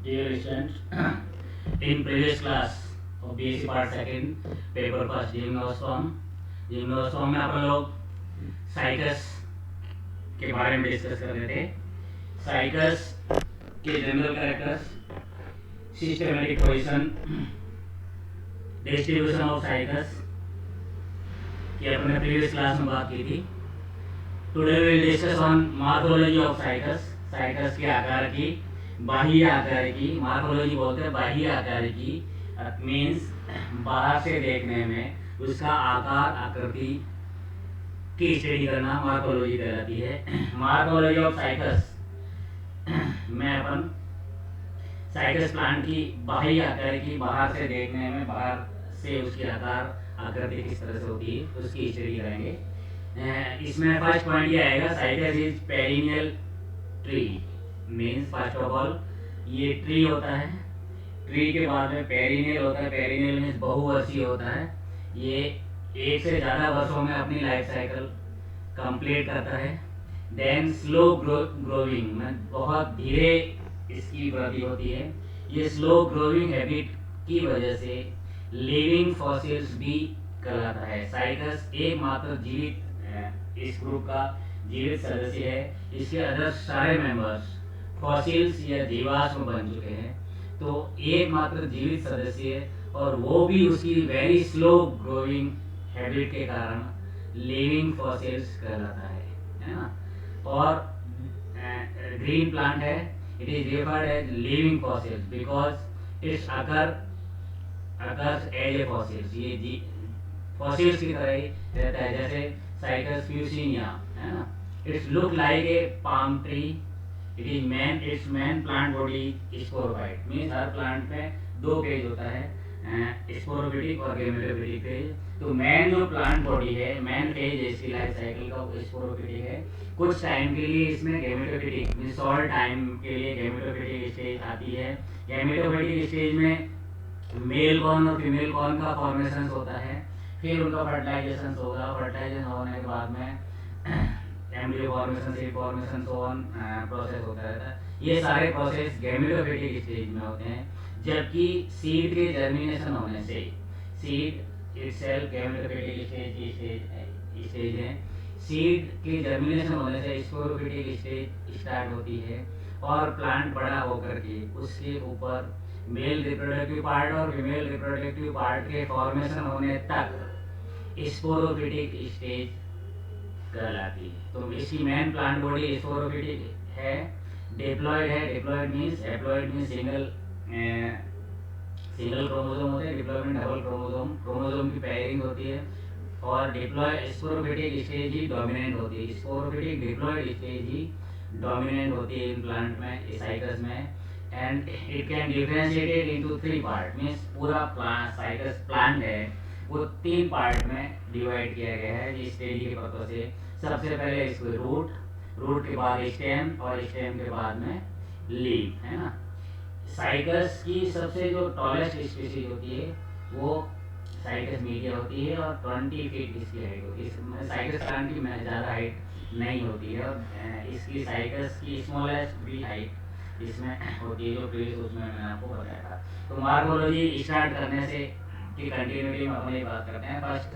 Dear students, in previous class of BSc Part Second, paper first gymnosperm में अपन लोग cycas के बारे में डिस्कस कर रहे थे। साइकस के general characters, systematic position, distribution of cycas की अपने प्रीवियस क्लास में बात की थी। Today we will discuss on morphology of cycas. Cycas के आकार की, बाह्य आकार की, मॉर्फोलॉजी बोलते हैं बाह्य आकार की, मीन्स बाहर से देखने में उसका आकार आकृति की स्टडी करना मॉर्फोलॉजी कहलाती है। मॉर्फोलॉजी ऑफ साइकस में अपन साइकस प्लांट की बाह्य आकार की, बाहर से देखने में बाहर से उसकी आकार आकृति किस तरह से होती है उसकी स्टडी करेंगे। इसमें फर्स्ट पॉइंट ये आएगा, cycas is perennial tree. Means first of all ये ट्री होता है, ट्री के बाद में पेरिनियल होता है। पेरिनियल मीन्स बहुवर्षीय होता है। ये एक से ज़्यादा वर्षों में अपनी लाइफ साइकिल कंप्लीट करता है। देन स्लो ग्रोविंग में बहुत धीरे इसकी वृद्धि होती है। ये स्लो ग्रोविंग हैबिट की वजह से लिविंग फॉसिल्स भी कहलाता है। साइकस एकमात्र जीवित इस ग्रुप का जीवित सदस्य है। इसके अदर सारे मेंबर्स फॉसिल्स या जीवाश्म बन चुके हैं। तो एकमात्र जीवित सदस्य है और वो भी उसकी वेरी स्लो ग्रोइंग हैबिट के कारण लिविंग फॉसिल्स कहलाता है ना। और ग्रीन प्लांट है, it is referred as living fossils because its occurs as a fossils. ये फॉसिल्स की तरह ही रहता है, जैसे साइकस फ्यूसिनिया है ना। It's look like a palm tree. It's main plant body sporophyte. Means her plant में दो फेज होता है, स्पोरोफिटिक और गेमेटोफिटिक फेज। तो मेन जो प्लांट बॉडी है, मेन फेज इसकी लाइफ साइकिल का स्पोरोफिटिक है। कुछ टाइम के लिए इसमें गेमेटोफिटिक मीन्स शॉर्ट टाइम के लिए गेमेटोफिटिक स्टेज आती है। गेमेटोफिटिक स्टेज में मेल कॉर्न और फीमेल कॉर्न का फॉर्मेशन होता है, फिर उनका फर्टिलाइजेशन होगा। फर्टिलाइजेशन होने के बाद में embryo formation, seed formation, so on process होता रहता है। ये सारे प्रोसेस गैमेटोफिटिक स्टेज में होते हैं। जबकि सीड के जर्मिनेशन होने से, सीड इटसेल्फ गैमेटोफिटिक स्टेज है। सीड के जर्मिनेशन होने से स्पोरोफिटिक स्टेज स्टार्ट होती है और प्लांट बड़ा होकर के उसके ऊपर मेल रिप्रोडक्टिव पार्ट और फीमेल रिप्रोडक्टिव पार्ट के फॉर्मेशन होने तक स्पोरोफिटिक स्टेज कहलाती है। तो इसकी मेन प्लांट बॉडी स्पोरोफिटिक है। डिप्लॉयड है। Diploid means haploid means single chromosome होते हैं। डिप्लॉयड में डबल क्रोमोसोम की पेयरिंग होती है। और डिप्लॉयड स्पोरोफिटिक स्टेज ही डोमिनेंट होती है। स्पोरोफिटिक डिप्लॉयड स्टेज ही डोमिनेंट होती है इन प्लांट में, साइकस में। And it can differentiated into 3 part. Means पूरा प्लांट साइकस प्लांट है वो 3 पार्ट में डिवाइड किया गया है इस स्टेज के पर्पज से। सबसे पहले इसको रूट के बाद स्टेम और स्टेम के बाद में लीफ है ना। साइकस की सबसे जो टॉलेस्ट स्पीशीज होती है वो साइकस मीडिया होती है और 20 फीट इसकी हाइट होती है। इसमें साइकस प्लांट की ज़्यादा हाइट नहीं होती है और इसकी साइकस की स्मॉलेस्ट भी हाइट इसमें होती है, जो प्रीवियस उसमें मैंने आपको बताया था। तो मॉर्फोलॉजी स्टार्ट करने से की कंटिन्यूटी में अपनी बात करते हैं। फर्स्ट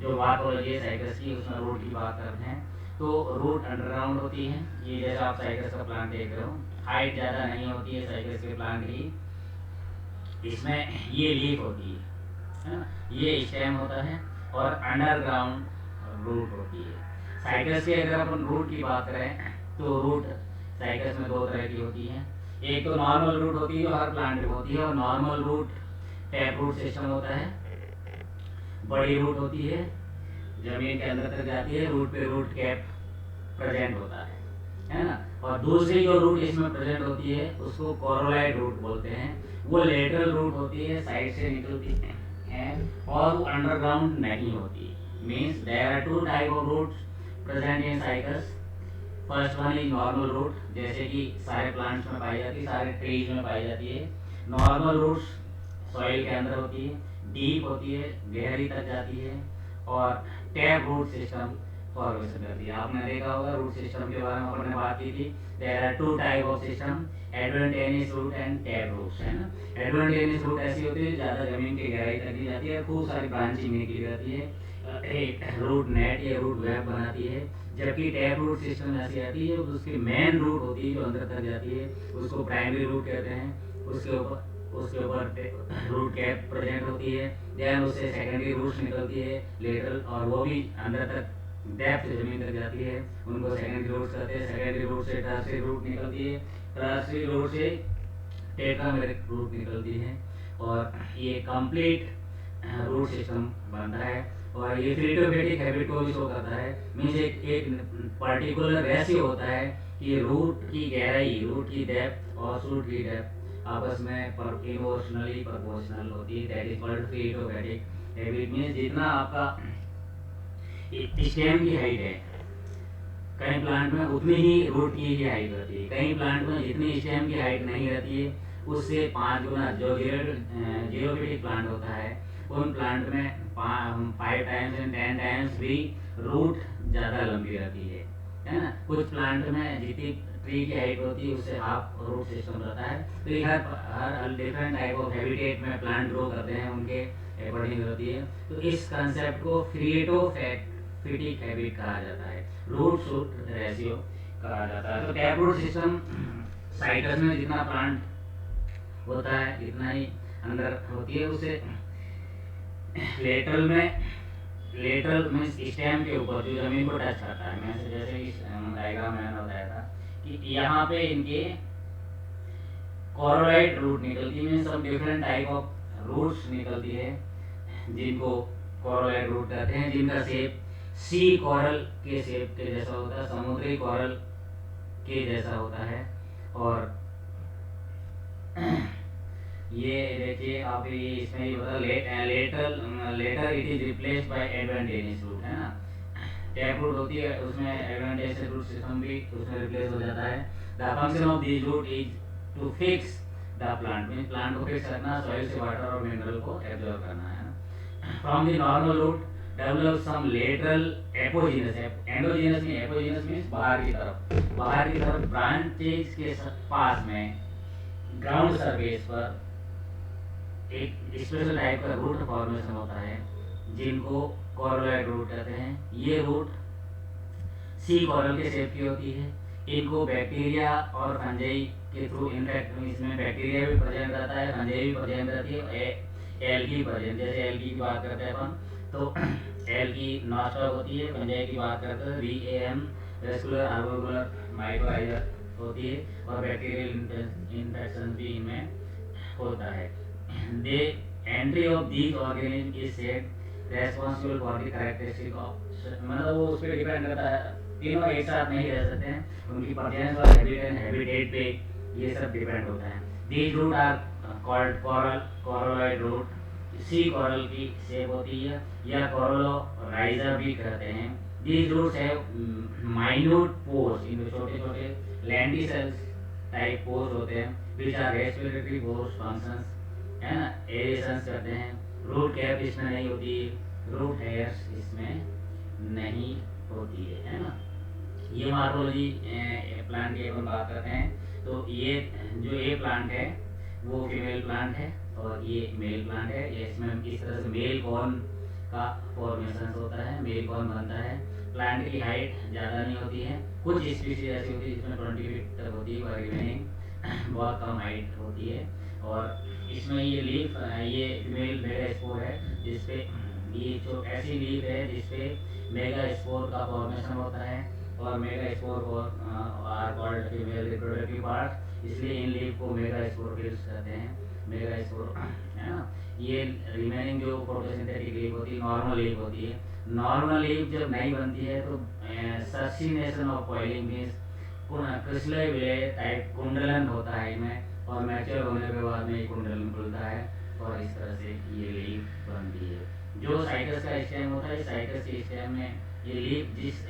जो मॉर्फोलॉजी है साइकस की, उसमें रूट की बात करते हैं। तो रूट अंडरग्राउंड होती है। ये जैसा आप साइकस का प्लांट देख रहे हो, हाइट ज़्यादा नहीं होती है साइकस के प्लांट की। इसमें ये लीफ होती है ना, ये स्टेम होता है और अंडरग्राउंड रूट होती है। साइकस के अगर अपन रूट की बात करें तो रूट साइकस में 2 तरह की होती है। एक तो नॉर्मल रूट होती है जो हर प्लांट में होती है, और normal root tap root system होता है। बड़ी रूट होती है, जमीन के अंदर तक जाती है, रूट पे रूट कैप प्रेजेंट होता है ना। और दूसरी जो रूट इसमें प्रेजेंट होती है उसको कोरोलाइड रूट बोलते हैं। वो लेटरल रूट होती है, साइड से निकलती है और वो अंडरग्राउंड नहीं होती। Means there are 2 type of roots present in cycas. First one is normal root, जैसे कि सारे प्लांट्स में पाई जाती है, सारे ट्रीज में पाई जाती है। नॉर्मल रूट्स सॉइल के अंदर होती है, डीप होती है, गहरी तक जाती है। और टैप रूट सिस्टम फॉर्मेशन करती है। आपने देखा होगा रूट सिस्टम के बारे में अपने बात की थी। There are two type of system, adventitious root and tap roots, है ना। एडवेंटेनियस रूट ऐसी होती है ज़्यादा जमीन की गहराई तक दी जाती है, खूब सारी ब्रांचिंग निकली जाती है, एक रूट नेट या रूट वेब बनाती है। जबकि टैप रूट सिस्टम ऐसी आती है उसकी मेन रूट होती है जो अंदर तक जाती है, उसको प्राइमरी रूट कहते हैं। उसके ऊपर रूट कैप प्रेजेंट होती है। देन उससे सेकेंडरी रूट्स निकलती है लेटरल, और वो भी अंदर तक डेप्थ जमीन तक जाती है, उनको सेकेंडरी रूट्स कहते हैं। सेकेंडरी रूट से टर्शियरी रूट निकलती है, टर्शियरी रूट से टेट्रामेरिक रूट निकलती है, और ये कंप्लीट रूट सिस्टम बनता है। और ये फिलिटोफेटिक हैबिट को भी शो करता है। मीन्स एक पर्टिकुलर रेशियो होता है कि रूट की गहराई, रूट की डेप्थ और शूट की डेप्थ आपस में इमोशनली प्रोपोर्शनल होती है। That is called phyllotactic habit. Means जितना आपका स्टेम की हाइट है कई प्लांट में उतनी ही रूट की ही हाइट रहती है। कई प्लांट में जितनी स्टेम की हाइट नहीं रहती है उससे 5 गुना, जो जीरोफिटिक प्लांट होता है उन प्लांट में 5 टाइम्स एंड 10 टाइम्स भी रूट ज़्यादा लंबी रहती है ना। कुछ प्लांट में जितनी ट्री की हाइट होती है उससे हाफ रूट सिस्टम रहता है। तो ये हर डिफरेंट टाइप ऑफ हैबिटेट में प्लांट ग्रो करते हैं, उनके अकॉर्डिंग होती है। तो इस कंसेप्ट को फिलिटोफिटिक हैबिट कहा जाता है, रूट शूट रेशियो कहा जाता है। तो टैप रूट सिस्टम साइटस में जितना प्लांट होता है जितना ही अंदर होती है, उसे लेटरल में स्टेम के ऊपर जो जमीन को टच करता है। मैं जैसे इस डायग्राम में मैंने बताया था कि यहाँ पे इनके कोरोलाइट रूट निकलती है। सब डिफरेंट टाइप ऑफ रूट्स निकलती है जिनको कोरोलाइट रूट कहते हैं, जिनका शेप सी कोरल के शेप के जैसा होता है, समुद्री कोरल के जैसा होता है। और ये देखिए आप, ये इसमें ये बता later it is replaced by adventitious root, है ना। टैप रूट होती है उसमें एडवेंटेनियस रूट सिस्टम भी उसमें रिप्लेस हो जाता है। The function of this root is to fix the plant, mean plant को फिक्स करना, सॉइल से वाटर और मिनरल को एब्जॉर्ब करना, है ना। From the normal root develop some lateral exogenous, endogenous में, एपोजीनस मींस बाहर की तरफ ब्रांचेस के पास में ग्राउंड सरफेस पर एक स्पेशल टाइप का रूट फॉर्मेशन होता है जिनको कोरोलाइट रूट कहते हैं। ये रूट सी कोरल के शेप की होती है। इनको बैक्टीरिया और फंजाई के थ्रू, इनफैक्ट इसमें बैक्टीरिया भी प्रेजेंट रहता है, फंजाई भी प्रेजेंट रहती है, एल्गी प्रेजेंट। जैसे एल्गी की बात करते हैं अपन तो एल्गी नॉस्टॉक होती है, फंजाई की बात करते हैं VAM वेस्कुलर आर्बोकुलर माइकोराइजर होती है, और बैक्टीरियल इन्फेक्शन भी इनमें होता है। The entry of these organisms is said responsible for the characteristic of, मतलब वो उस पर डिपेंड करता है, तीनों एक साथ नहीं रह सकते हैं, उनकी प्रेजेंस और हैबिटेट पे ये सब डिपेंड होता है। These root are called coraloid root। Sea coral की शेप होती है या कोरोलोराइजर भी कहते हैं। These roots have minute pores, इनमें छोटे छोटे lenticels टाइप पोर्स होते हैं, which are respiratory pores functions, है ना, एरेशंस करते हैं। रूट कैप इसमें नहीं होती, रूट हेयर्स इसमें नहीं होती है ना। ये मार्फोलॉजी प्लांट की अपन बात करते हैं तो ये जो ये प्लांट है वो फीमेल प्लांट है और ये मेल प्लांट है। ये इसमें इस तरह से मेल कॉर्न का फॉर्मेशन होता है, मेल कॉर्न बनता है। प्लांट की हाइट ज़्यादा नहीं होती है, कुछ स्पीशीज ऐसी होती है जिसमें 20 फीट तक होती है, और रिमेनिंग बहुत कम हाइट होती है। और इसमें ये लीफ, ये फीमेल मेगा स्पोर है जिसपे ये जो ऐसी लीफ है जिसपे मेगा स्पोर का फॉर्मेशन होता है, और mega spore are called female reproductive part, इसलिए इन लीफ को मेगा स्पोर कहते हैं, मेगा स्पोर, है ना। ये रिमेनिंग जो फोटोसिंथेटिक लीफ होती है नॉर्मल लीफ होती है। नॉर्मल लीफ जब नहीं बनती है तो सस्सिनेशन ऑफ कॉइलिंग मीन्स क्रिस्टल विलय टाइप कुंडलन होता है इनमें, और मैच्योर होने के बाद में ये कुंडलन खुलता है और इस तरह से ये लीफ बनती है। जो साइटस का स्टेम होता है, साइटस के स्टेम में ये लीफ जिस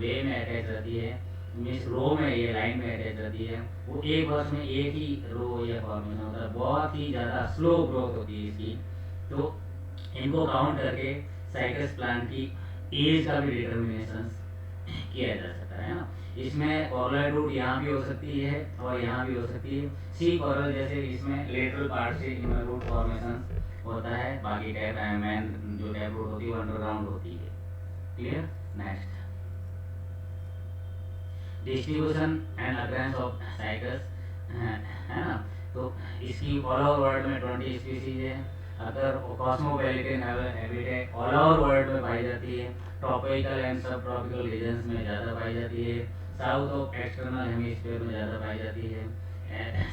वे में अटैच रहती है, मीन्स रो में, ये लाइन में अटैच रहती है, वो एक वर्ष में एक ही रो या फॉर्मेशन होता है। बहुत ही ज़्यादा स्लो ग्रोथ होती है इसकी। तो इनको काउंट करके साइटस प्लांट की एज का भी डिटर्मिनेशन किया जा सकता है ना। इसमें कॉर्लोइड रूट यहाँ भी हो सकती है और यहाँ भी हो सकती है। सी कॉरल जैसे इसमें लेटरल पार्ट से इनर रूट फॉर्मेशन होता है, बाकी टैप मैन जो टैप रूट होती है वो अंडरग्राउंड होती है। Clear. Next, distribution and occurrence of cycas है ना। तो इसकी ऑल ओवर वर्ल्ड में 20 स्पीसीज है। अगर cosmopolitan habitat all over world में पाई जाती है। ट्रॉपिकल एंड सब ट्रॉपिकल रीजन्स में ज़्यादा पाई जाती है। साउथ ऑफ एक्सटर्नल हेमिस्फीयर में ज़्यादा पाई जाती है।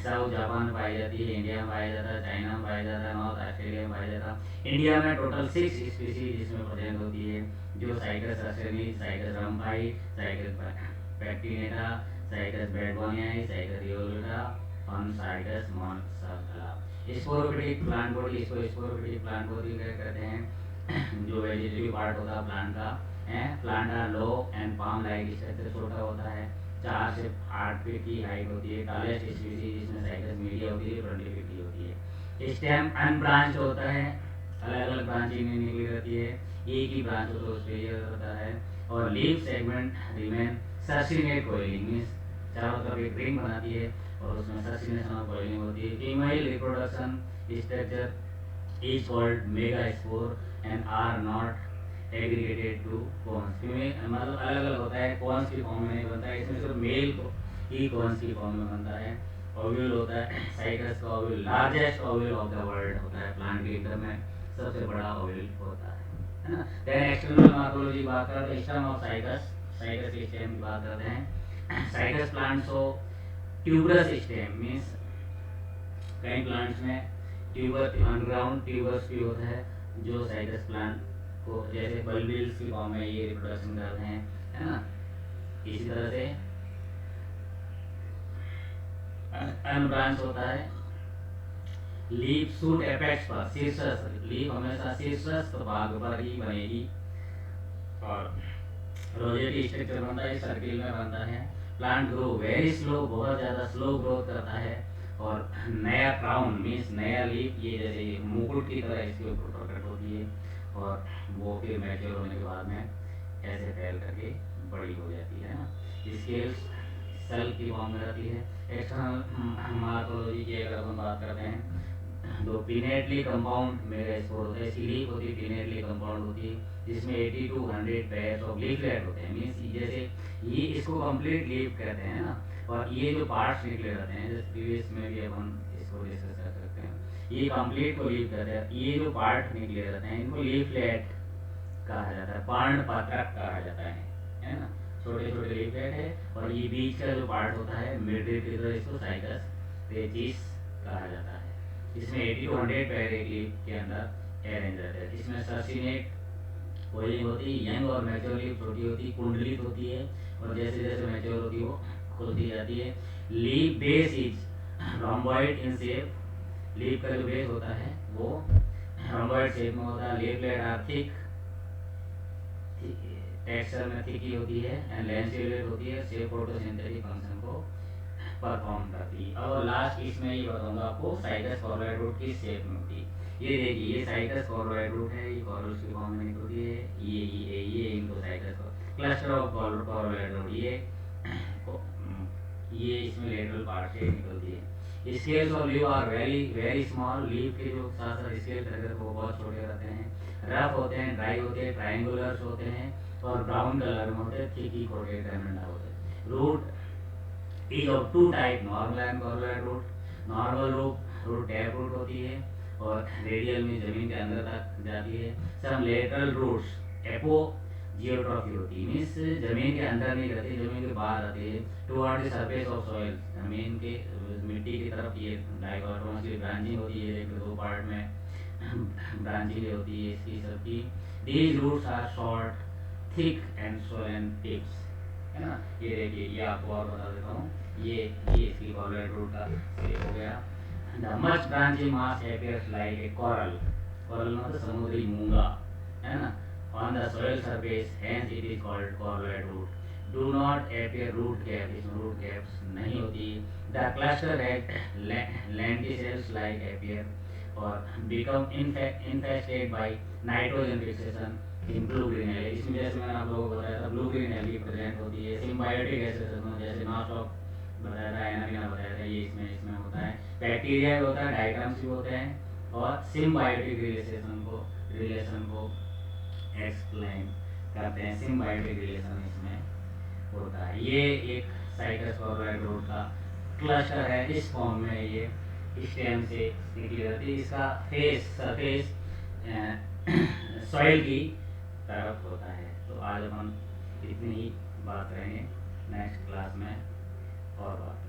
साउथ जापान में पाई जाती है, इंडिया में पाया जाता है, चाइना में पाया जाता है, नॉर्थ ऑस्ट्रेलिया में पाया जाता है। इंडिया में टोटल 6 स्पीसीज इसमें प्रेजेंट होती है, जो साइकस अर्सेनिस, Cycas rumphii, Cycas pectinata, Cycas beddomei, Cycas revoluta और साइकस मॉन्सर्ला। स्पोरोफिटिक प्लांट बॉडी, इसको स्पोरोफिटिक प्लांट बॉडी कहते हैं। जो वेजिटेटिव पार्ट होता है प्लांट का है। प्लांट का लो एंड पाम लाइक स्ट्रक्चर छोटा होता है, 4 से 8 फीट की हाइट होती है। टालेस्ट स्पीसीज जिसमें साइकस मीडिया होती है, 20 फीट की होती है। स्टेम अनब्रांच होता है, अलग अलग ब्रांचिंग नहीं निकली रहती है, एक ही ब्रांच हो तो उस पर यह होता है। और leaf segment remain circinate coiling, means चारों तरफ एक रिंग बनाती है और उसमें सर्सिनेशन और कोइलिंग होती है। Female reproduction structure is called megaspore and are not aggregated to cones. Female मतलब अलग अलग होता है, कॉन्स की फॉर्म में नहीं बनता है, इसमें सिर्फ मेल को ही कॉन्स की फॉर्म में बनता है। ओव्यूल होता है, साइकस का ovule largest ovule of the world होता है, प्लांट के इंटर में सबसे बड़ा ओव्यूल होता है ना। देन एक्सटर्नल मॉर्फोलॉजी बात करते हैं, स्टेम ऑफ साइकस, साइकस के स्टेम की बात करते हैं। साइकस प्लांट्स हो ट्यूबरस स्टेम, मीन्स कई प्लांट्स में ट्यूबर अंडरग्राउंड ट्यूबर्स भी होता है, जो साइकस प्लांट को जैसे बल्बिल्स की फॉर्म में ये रिप्रोडक्शन करते हैं, है ना। इसी तरह से अनब्रांच होता है। लीफ शूट एपेक्स पर, शीर्षस्थ, लीफ हमेशा शीर्षस्थ भाग पर ही बनेगी और रोजेटी स्ट्रक्चर बनता है, सर्किल में बनता है। प्लांट ग्रो वेरी स्लो, बहुत ज़्यादा स्लो ग्रोथ करता है। और नया क्राउन मीन्स नया लीफ, ये जैसे मुकुट की तरह इसके ऊपर प्रकट होती है और वो फिर मैच्योर होने के बाद में ऐसे फैल करके बड़ी हो जाती है ना। स्केल्स सेल की फॉर्म में रहती है। एक्सटर्नल मॉर्फोलॉजी की अगर हम बात करते हैं तो पिनेटली कंपाउंड मेगास्पोर होता है, लीफ होती है पिनेटली कंपाउंड होती है, जिसमें 80 to 100 पेयर्स ऑफ लीफलेट होते हैं। मीन्स जैसे ये इसको कंप्लीट लीफ कहते हैं ना, और ये जो पार्ट्स निकले रहते हैं, जैसे प्रीवियस में भी अपन इसको डिस्कस कर सकते हैं, ये कंप्लीट को लीफ कहते हैं। ये जो पार्ट निकले रहते हैं इनको लीफलेट कहा जाता है, पर्णपत्रक कहा जाता है ना। छोटे छोटे लीफलेट है और ये बीच का जो पार्ट होता है मिडिल की तरह, इसको साइकस पेचिस कहा जाता है। इसमें 80 to 100 पेयर एक लीफ के अंदर अरेंज रहते हैं। इसमें सर्सिनेट कोइलिंग होती है, यंग और मैच्योर लीफ छोटी होती है, कुंडलित होती है और जैसे जैसे मैच्योर होती है वो खुलती जाती है। Leaf base is rhomboid in shape, leaf का जो बेस होता है वो रोम्बॉइड शेप में होता है। लीफलेट आर थिक, टेक्सचर में थिक ही होती है एंड लैंसियोलेट होती है, शेप फोटोसिंथेटिक फंक्शन को परफॉर्म करती है। और लास्ट इसमें ये बताऊंगा आपको साइकस कॉर्लोइड रूट की शेप में होती है। ये देखिए ये साइकस कॉर्लोइड रूट है, ये कॉर्ल्स की फॉर्म में निकलती है, ये इनको cycas cluster of coralloid root, ये इसमें लेटरल पार्ट से निकलती है। Scales of leaf are very very small, leaf के जो साथ साथ स्केल रहते वो बहुत छोटे रहते हैं, रफ होते हैं, ड्राई होते हैं, ट्रायंगुलर्स होते हैं और ब्राउन कलर में होते हैं, थिकी कोटेड डायमंड होते हैं। Root is of two type, normal and coralloid root. Normal root tap root होती है और रेडियल में जमीन के अंदर तक जाती है। सम लेटरल रूट्स एपो जियोट्रॉफी होती है, मीन्स जमीन के अंदर नहीं रहती, जमीन के बाहर आती है। Toward the surface of soil, जमीन के मिट्टी की तरफ ये डाइकोटोमस की ब्रांचिंग होती है, एक दो पार्ट में ब्रांचिंग होती है इसकी सबकी। These roots are short, thick and swollen tips, है ना। ये देखिए ये आपको और बता देता हूँ, ये इसकी कॉर्लोइड रूट का शेप हो गया। The much branching mass appears like a coral, coral मतलब समुद्री मूंगा, है ना, on the soil surface, hence it is called colloid root. Do not appear root cap, इसमें root caps नहीं होती। The cluster has lenticels like appear और become infested by nitrogen fixation blue green algae, इसमें जैसे मैंने आप लोगों को बताया था ब्लू ग्रीन एल्गी प्रेजेंट होती है। सिम्बायोटिक एसेस जैसे नॉस्टॉक बताया था, एनामिना बताया था, ये इसमें इसमें होता है। बैक्टीरिया भी होता है, डायग्राम्स भी होते हैं, और सिम्बायोटिक रिलेशन को एक्सप्लेन करते हैं। सिम्बायोटिक रिलेशन इसमें होता है। ये एक साइटस फॉरवर्ड का क्लस्टर है, इस फॉर्म में ये स्टेम से निकली रहती है। इसका फेस सरफेस सॉइल की तरफ होता है। तो आज अपन इतनी ही बात करेंगे, नेक्स्ट क्लास में और बात